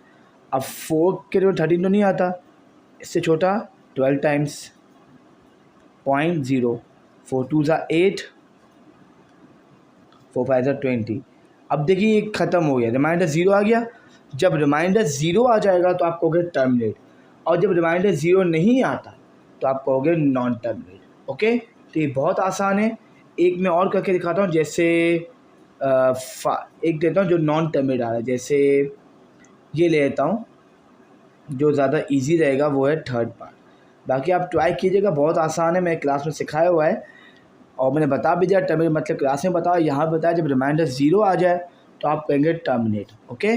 अब 4 के लिए 13 तो नहीं आता, इससे छोटा 12 टाइम्स 0.0, 4 2 ज़ा 8, 4 5 ज़ा 20। अब देखिए ये ख़त्म हो गया, रिमाइंडर ज़ीरो आ गया, जब रिमाइंडर ज़ीरो आ जाएगा तो आप कहोगे टर्मिनेट, और जब रिमाइंडर ज़ीरो नहीं आता तो आप कहोगे नॉन टर्मिनेट। ओके, तो ये बहुत आसान है, एक मैं और करके दिखाता हूँ, जैसे एक देता हूँ जो नॉन टर्मिनेट आ रहा है, जैसे ये ले लेता हूँ, जो ज़्यादा इजी रहेगा वो है थर्ड पार्ट। बाकी आप ट्राई कीजिएगा, बहुत आसान है, मैंने क्लास में सिखाया हुआ है और मैंने बता भी दिया, टर्मिनेट मतलब क्लास में बताया, यहाँ बताया, जब रिमाइंडर ज़ीरो आ जाए तो आप कहेंगे टर्मिनेट। ओके,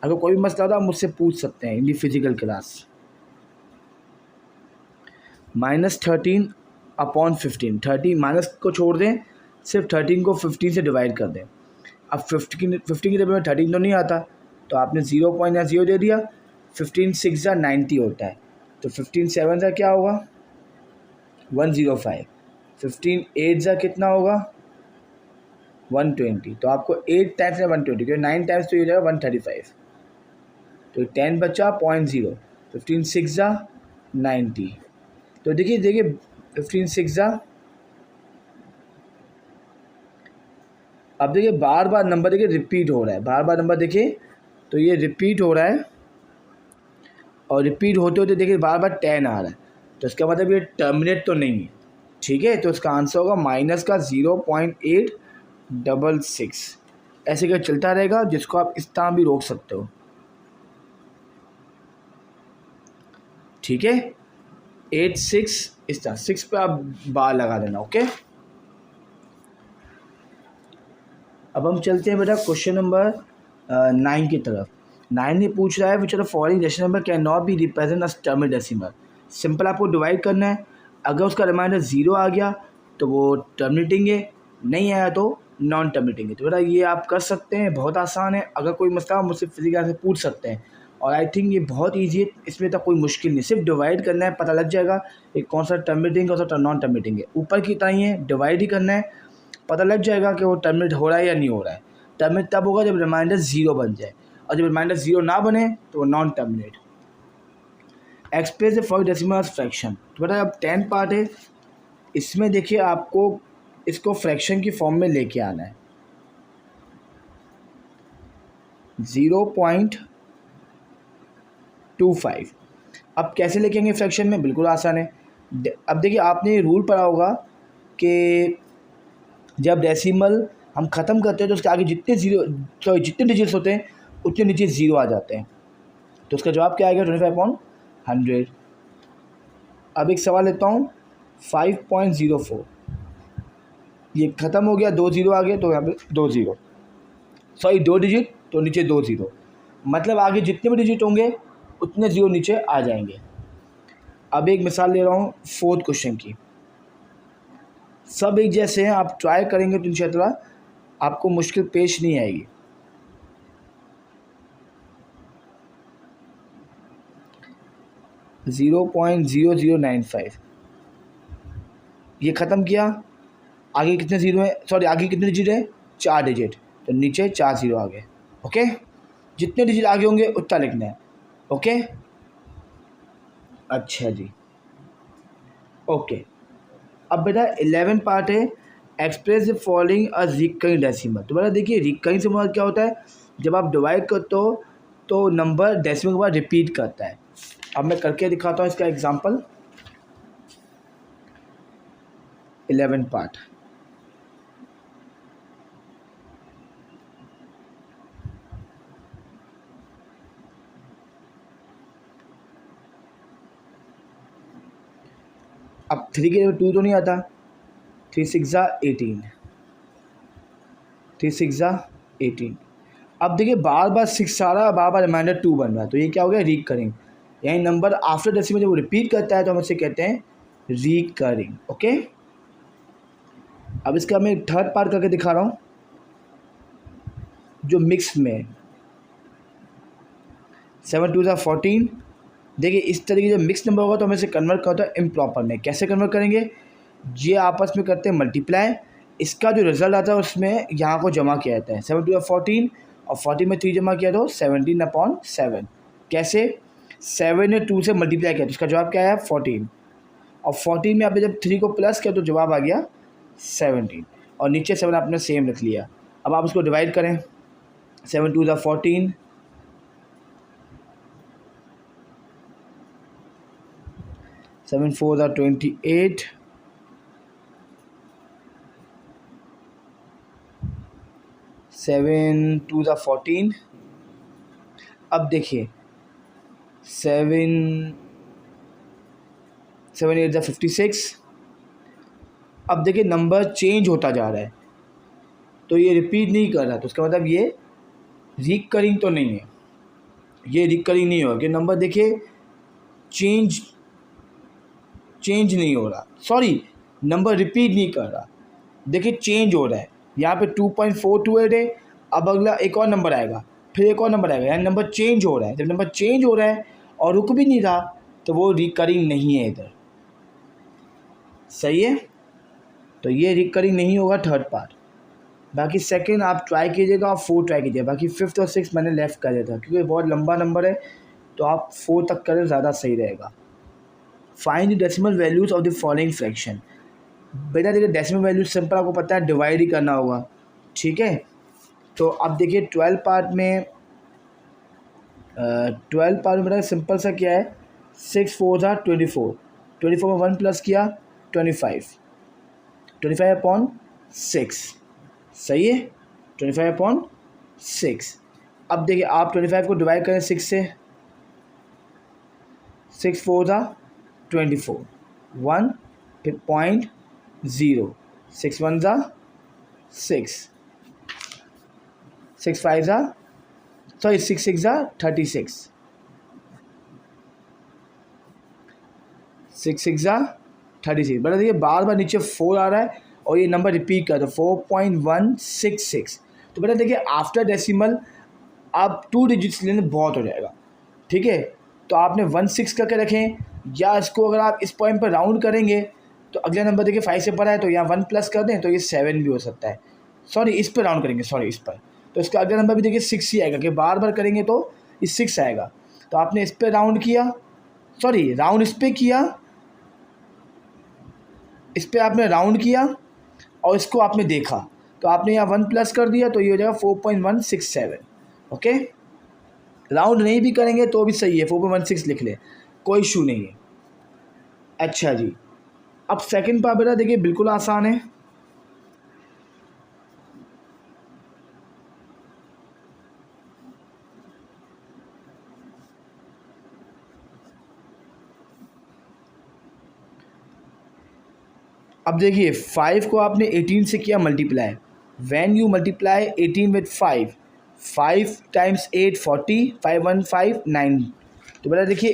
अगर कोई भी मसला हो तो आप मुझसे पूछ सकते हैं इन दी फिजिकल क्लास। -13/15, 30 माइनस को छोड़ दें, सिर्फ 13 को 15 से डिवाइड कर दें। अब 15 की जगह में 13 तो नहीं आता, तो आपने 0.0 दे दिया, 15 6 ज़ा 90 होता है, तो 15 7 ज़ा क्या होगा 105, 15 8 ज़ा कितना होगा 120, तो आपको 8 टाइम्स या 120, क्योंकि 9 टाइम्स तो ये हो जाएगा 135, तो 10 बचा 0.0, 15 6 ज़ा 90, तो देखिए 15 6 ज़ा, अब देखिए बार बार नंबर देखिए रिपीट हो रहा है, बार बार नंबर देखिए, तो ये रिपीट हो रहा है, और रिपीट होते होते देखिए बार बार 10 आ रहा है, तो इसका मतलब ये टर्मिनेट तो नहीं है। ठीक है, तो इसका आंसर होगा माइनस का 0.866, ऐसे कर चलता रहेगा, जिसको आप इस तरह भी रोक सकते हो। ठीक है, 8 6 इस तरह 6 पे आप बार लगा देना। ओके, अब हम चलते हैं बेटा क्वेश्चन नंबर 9 की तरफ। 9 ने पूछ रहा है which are the following rational number can not be represent as terminate decimal. Simple आपको डिवाइड करना है, अगर उसका रिमाइंडर ज़ीरो आ गया तो वो टर्मिनेटिंग है, नहीं आया तो नॉन टर्मिनेटिंग है। तो बेटा ये आप कर सकते हैं, बहुत आसान है, अगर कोई मसला मुझसे फिजिकल से पूछ सकते हैं, और आई थिंक ये बहुत ईजी है, इसमें तो कोई मुश्किल नहीं, सिर्फ डिवाइड करना है, पता लग जाएगा कि कौन सा टर्मिनेटिंग कौन सा नॉन टर्मिनेटिंग है। ऊपर की तरह ही है, डिवाइड ही करना है, पता लग जाएगा कि वो टर्मिनेट हो रहा है या नहीं हो रहा है। टर्मिनेट तब होगा जब रिमाइंडर ज़ीरो बन जाए, और जब रिमाइंडर ज़ीरो ना बने तो वो non terminate. Express the following decimal fraction, तो बेटा अब 10 पार्ट है, इसमें देखिए आपको इसको फ्रैक्शन की फॉर्म में लेके आना है। 0.25, अब कैसे लेके आएंगे फ्रैक्शन में, बिल्कुल आसान है, अब देखिए आपने ये रूल पढ़ा होगा कि जब डेसिमल हम ख़त्म करते हैं तो उसके आगे जितने डिजिट्स होते हैं उतने नीचे ज़ीरो आ जाते हैं। तो उसका जवाब क्या आएगा? 25/100। अब एक सवाल लेता हूँ 5.04, ये ख़त्म हो गया, 2 ज़ीरो आ गए तो यहाँ पे 2 ज़ीरो, सॉरी 2 डिजिट तो नीचे 2 ज़ीरो, मतलब आगे जितने भी डिजिट होंगे उतने ज़ीरो नीचे आ जाएंगे। अब एक मिसाल ले रहा हूँ 4th क्वेश्चन की। सब एक जैसे हैं, आप ट्राई करेंगे तो इंशाअल्लाह आपको मुश्किल पेश नहीं आएगी। $0.0095 ये ख़त्म किया, आगे कितने ज़ीरो है, सॉरी आगे कितने डिजिट है? 4 डिजिट, तो नीचे 4 ज़ीरो आ गए। ओके, जितने डिजिट आगे होंगे उतना लिखना है। ओके, अच्छा जी, ओके। अब बेटा 11 पार्ट है, express the following a recurring decimal. तो बेटा देखिए रिकरिंग से मतलब क्या होता है, जब आप डिवाइड करते हो तो नंबर डेसिमल के बाद रिपीट करता है। अब मैं करके दिखाता हूँ इसका एग्जांपल। 11 पार्ट, अब 3 के 2 तो नहीं आता, 3 6 18, 3 6 18। अब देखिए बार बार 6 आ रहा है, बार बार रिमाइंडर 2 बन रहा है, तो ये क्या हो गया? रिकरिंग। यानी नंबर आफ्टर डेसिमल जब वो रिपीट करता है तो हम उसे कहते हैं रिकरिंग। ओके, अब इसका मैं थर्ड पार्ट करके दिखा रहा हूँ जो मिक्स में 7 2 14। देखिए इस तरीके जब मिक्स नंबर होगा तो हम इसे कन्वर्ट करते हैं इम्प्रॉपर में। कैसे कन्वर्ट करेंगे? ये आपस में करते हैं मल्टीप्लाई, इसका जो रिजल्ट आता है उसमें यहाँ को जमा किया जाता है। 7 2 14 और 40 में 3 जमा किया तो 17/7। कैसे? 7 ने 2 से मल्टीप्लाई किया तो उसका जवाब क्या आया? 14, और 14 में आपने जब 3 को प्लस किया तो जवाब आ गया 17, और नीचे 7 आपने सेम रख लिया। अब आप उसको डिवाइड करें, 7 2 14, 7 4 28, 7 2 14। अब देखिए 7 8 56। अब देखिए नंबर चेंज होता जा रहा है, तो ये रिपीट नहीं कर रहा, तो उसका मतलब ये रिकरिंग तो नहीं है, ये रिकरिंग नहीं होगा कि नंबर देखिए चेंज नहीं हो रहा, सॉरी नंबर रिपीट नहीं कर रहा, देखिए चेंज हो रहा है। यहाँ पे 2.428 है, अब अगला एक और नंबर आएगा, फिर एक और नंबर आएगा, यानी नंबर चेंज हो रहा है। जब नंबर चेंज हो रहा है और रुक भी नहीं रहा तो वो रिकरिंग नहीं है इधर, सही है। तो ये रिकरिंग नहीं होगा थर्ड पार्ट। बाकी सेकंड आप ट्राई कीजिएगा और 4 ट्राई कीजिएगा, बाकी 5th और 6th मैंने लेफ्ट कर दिया था क्योंकि बहुत लंबा नंबर है, तो आप 4 तक करें ज़्यादा सही रहेगा। Find the decimal values of the following fraction. बेटा देखिए डेसिमल वैल्यू सिंपल आपको पता है डिवाइड ही करना होगा, ठीक है। तो अब देखिए 12 पार्ट में 12 पार्ट में बेटा सिंपल सा क्या है, 6 4 24, 24 में 1 प्लस किया 25, 25/6, सही है, 25/6। अब देखिए आप 25 को डिवाइड करें 6 से, 6 4 24, 1 फिर 0.0, 6 1 6, 6 5 सॉरी 6 6 36, 6 6 36। बता देखिए बार बार नीचे 4 आ रहा है और ये नंबर रिपीट कर दो 4.166। तो बेटा देखिए आफ्टर डेसिमल आप 2 डिजिट्स लेने बहुत हो जाएगा, ठीक है। तो आपने 16 करके रखें, या इसको अगर आप इस पॉइंट पर राउंड करेंगे तो अगला नंबर देखिए 5 से बड़ा है तो यहाँ 1 प्लस कर दें तो ये 7 भी हो सकता है, सॉरी इस पर राउंड करेंगे, सॉरी इस पर, तो इसका अगला नंबर भी देखिए 6 ही आएगा कि बार बार करेंगे तो ये 6 आएगा। तो आपने इस पर राउंड किया, सॉरी राउंड इस पर किया, इस पर आपने राउंड किया और इसको आपने देखा तो आपने यहाँ 1 प्लस कर दिया तो ये हो जाएगा 4.167। ओके, राउंड नहीं भी करेंगे तो भी सही है, 4.16 लिख ले, कोई इशू नहीं है। अच्छा जी, अब सेकंड पार्ट बेटा देखिए बिल्कुल आसान है। अब देखिए 5 को आपने 18 से किया multiply, when you multiply 18 with 5, 5 times 8 40, 5 1 5 9। तो बेटा देखिए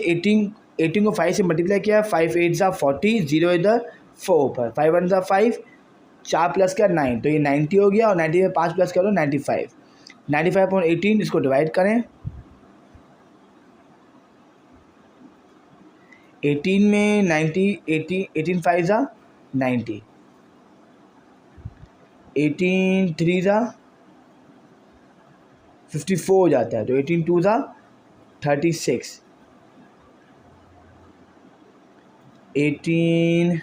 18 को 5 से मल्टीप्लाई किया, 5 8 ज़ा 40, 0 इधर 4 ऊपर, 5 1 ज़ा 5, 4 प्लस का 9, तो ये 90 हो गया। और 90 में 5 प्लस करो 95, 95/18 इसको डिवाइड करें। 18 में 90, 18 5 ज़ा 90, 18 3 ज़ा 54 हो जाता है, तो 18 2 ज़ा 36, 18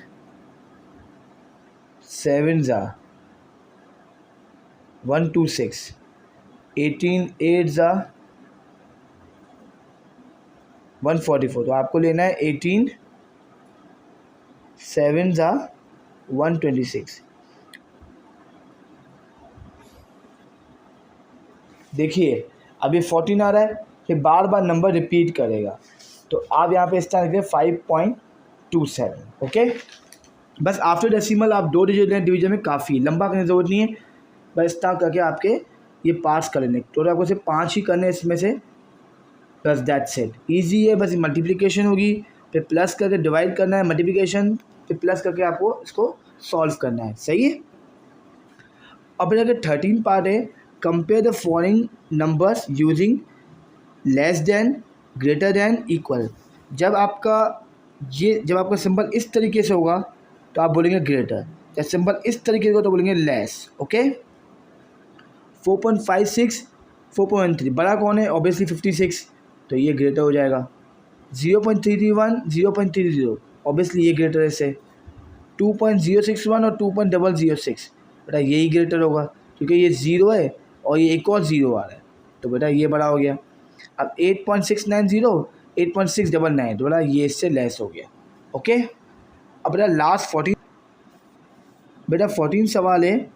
7 ज़ा 126, 18 8 ज़ा 144। तो आपको लेना है 18 7 ज़ा 126। देखिए अब ये 14 आ रहा है, ये बार बार नंबर रिपीट करेगा, तो आप यहाँ पे इस तरह लिखिए 5.27। ओके, बस आफ्टर डेसिमल आप 2 डिजिट लें डिवीजन में, काफ़ी लंबा करने की ज़रूरत नहीं है, बस इस तरह करके आपके ये पास कर लेने। तो आपको सिर्फ 5 ही करने इसमें से, बस दैट्स इट, ईजी है। बस मल्टीप्लिकेशन होगी, फिर प्लस करके डिवाइड करना है, मल्टीप्लिकेशन फिर प्लस करके आपको इसको सॉल्व करना है। सही है। अब अगर 13 पार्ट है, compare the following numbers using less than, greater than, equal. जब आपका सिंबल इस तरीके से होगा तो आप बोलेंगे ग्रेटर, जब सिंबल इस तरीके से होगा तो बोलेंगे लेस। ओके, 4.56 4.3 बड़ा कौन है, ऑब्वियसली 56, तो ये ग्रेटर हो जाएगा। 0.331 0.30, ऑब्वियसली ये ग्रेटर है से। 2.061 और 2.006, बेटा यही ग्रेटर होगा क्योंकि ये 0 है और ये एक और 0 आ रहा है, तो बेटा ये बड़ा हो गया। अब 8.690 8.699, तो बेटा ये इससे लेस हो गया। ओके, अब बेटा लास्ट 14, बेटा 14 सवाल है,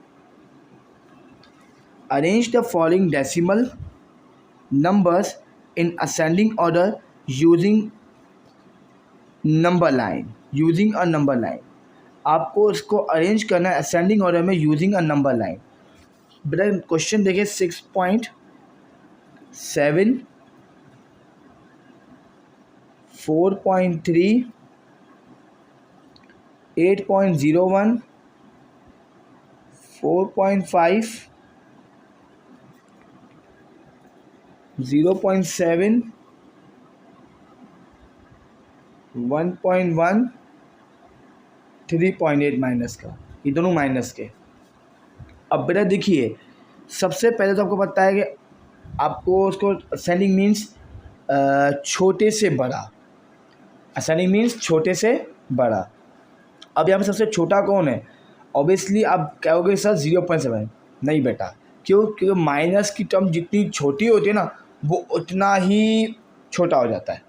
arrange the following decimal numbers in ascending order using number line, using a number line. आपको इसको अरेंज करना है असेंडिंग ऑर्डर में यूजिंग अ नंबर लाइन। बेटा क्वेश्चन देखिए 6.7 4.3 8.01 4.5 0.7 1.1 3.8 माइनस का, ये दोनों माइनस के। अब बेटा देखिए सबसे पहले तो आपको पता है कि आपको उसको असेंडिंग मीन्स छोटे से बड़ा, असेंडिंग मीन्स छोटे से बड़ा। अब यहाँ पे सबसे छोटा कौन है, ऑब्वियसली आप कहोगे सर 0.7, नहीं बेटा, क्यों, क्योंकि माइनस की टर्म जितनी छोटी होती है ना वो उतना ही छोटा हो जाता है।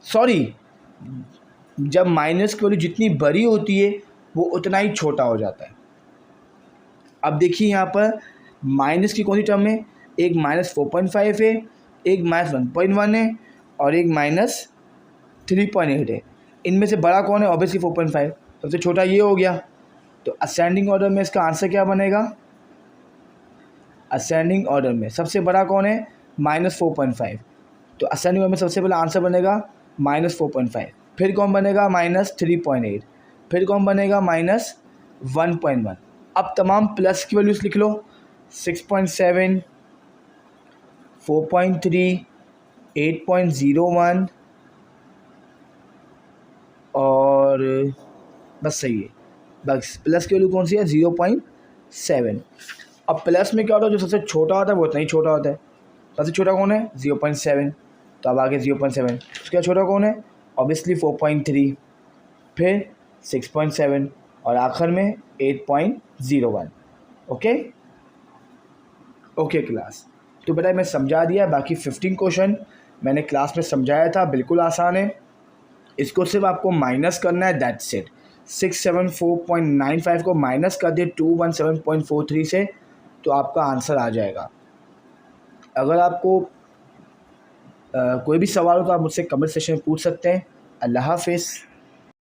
सॉरी, जब माइनस की वैल्यू जितनी बड़ी होती है वो उतना ही छोटा हो जाता है। अब देखिए यहाँ पर माइनस की कौन सी टर्म है, एक -4.5 है, एक -1.1 है और एक -3.8 है। इनमें से बड़ा कौन है, ऑब्वियसली 4.5, सबसे छोटा ये हो गया। तो असेंडिंग ऑर्डर में इसका आंसर क्या बनेगा, असेंडिंग ऑर्डर में सबसे बड़ा कौन है, -4.5, तो असेंडिंग ऑर्डर में सबसे पहला आंसर बनेगा -4.5। फिर कौन बनेगा, -3.8, फिर कौन बनेगा, -1.1। अब तमाम प्लस की वैल्यूज लिख लो, 6.7 4.3 8.01 और बस सही है, बस प्लस की वैल्यू कौन सी है, 0.7। अब प्लस में क्या होता है, जो सबसे छोटा होता है वो उतना ही छोटा होता है। सबसे छोटा कौन है, 0.7, तो अब आगे 0.7, उसके बाद छोटा कौन है, ऑब्वियसली 4.3, फिर 6.7 और आखिर में 8.01। ओके ओके क्लास, तो बेटा मैं समझा दिया, बाकी 15 क्वेश्चन मैंने क्लास में समझाया था, बिल्कुल आसान है। इसको सिर्फ आपको माइनस करना है, दैट्स इट। 674.95 को माइनस कर दिए 217.43 से, तो आपका आंसर आ जाएगा। अगर आपको कोई भी सवाल हो तो आप मुझसे कमेंट सेक्शन में पूछ सकते हैं। अल्लाह हाफिज़।